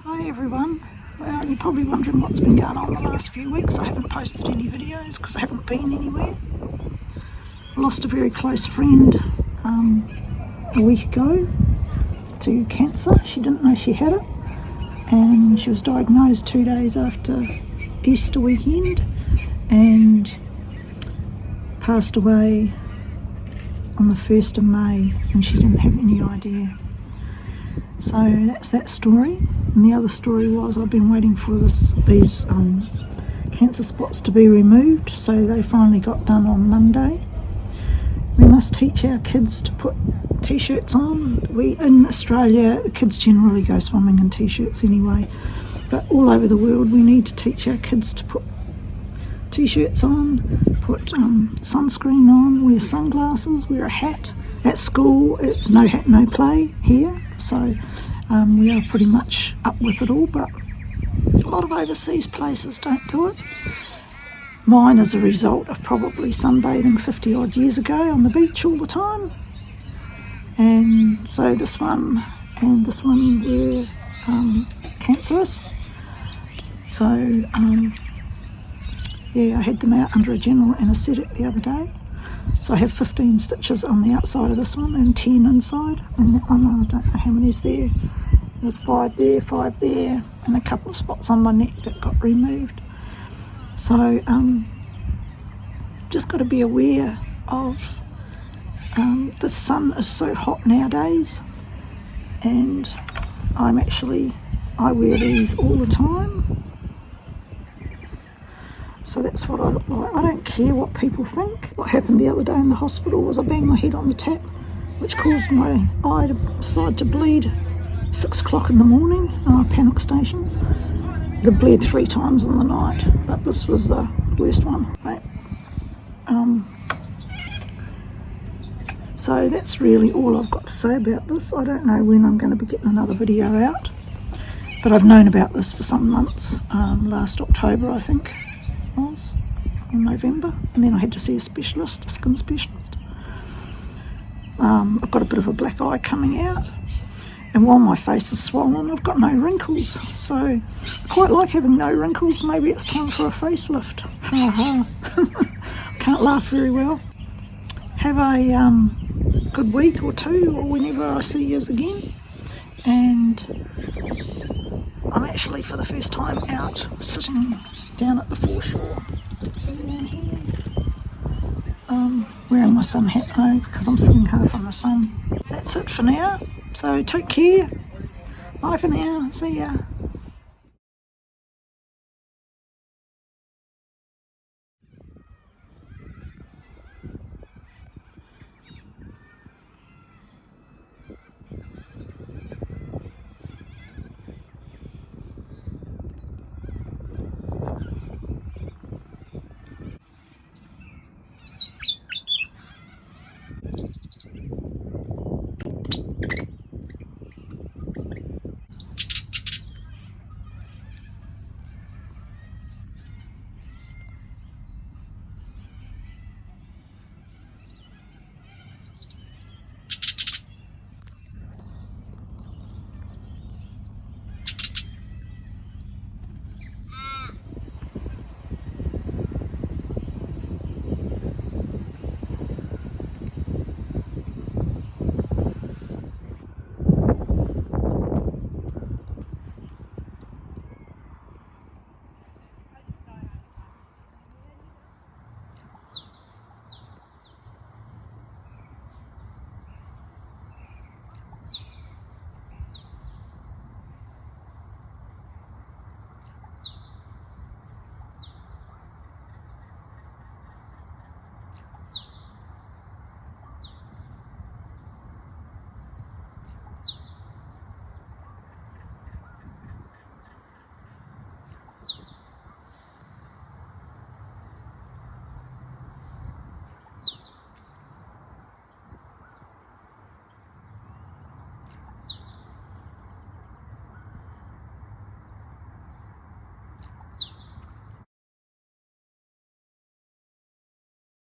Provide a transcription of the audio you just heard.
Hi everyone. Well, you're probably wondering what's been going on the last few weeks. I haven't posted any videos because I haven't been anywhere. I lost a very close friend a week ago to cancer. She didn't know she had it, and she was diagnosed 2 days after Easter weekend and passed away on the 1st of May, and she didn't have any idea. So that's that story. And the other story was I've been waiting for these cancer spots to be removed, so they finally got done on Monday. We must teach our kids to put t-shirts on. In Australia, the kids generally go swimming in t-shirts anyway, but all over the world we need to teach our kids to put t-shirts on, put sunscreen on, wear sunglasses, wear a hat. At school it's no hat, no play here, so we are pretty much up with it all, but a lot of overseas places don't do it. Mine is a result of probably sunbathing 50 odd years ago on the beach all the time, and so this one and this one were cancerous. So yeah, I had them out under a general anaesthetic the other day. So I have 15 stitches on the outside of this one and 10 inside, and that one I don't know how many's there. There's 5 there, 5 there, and a couple of spots on my neck that got removed. So just got to be aware of the sun is so hot nowadays, and I wear these all the time. So that's what I look like. I don't care what people think. What happened the other day in the hospital was I banged my head on the tap, which caused my eye to decide to bleed 6 o'clock in the morning. Panic stations. It had bled 3 times in the night, but this was the worst one. Right? So that's really all I've got to say about this. I don't know when I'm going to be getting another video out, but I've known about this for some months. Last October, I think. Was in November, and then I had to see a specialist, a skin specialist. I've got a bit of a black eye coming out, and while my face is swollen, I've got no wrinkles, so I quite like having no wrinkles. Maybe it's time for a facelift. Ha ha. Can't laugh very well. Have a good week or two, or whenever I see yous again. And I'm actually for the first time out sitting down at the foreshore. See down here? Wearing my sun hat though, because I'm sitting half on the sun. That's it for now. So take care. Bye for now. See ya.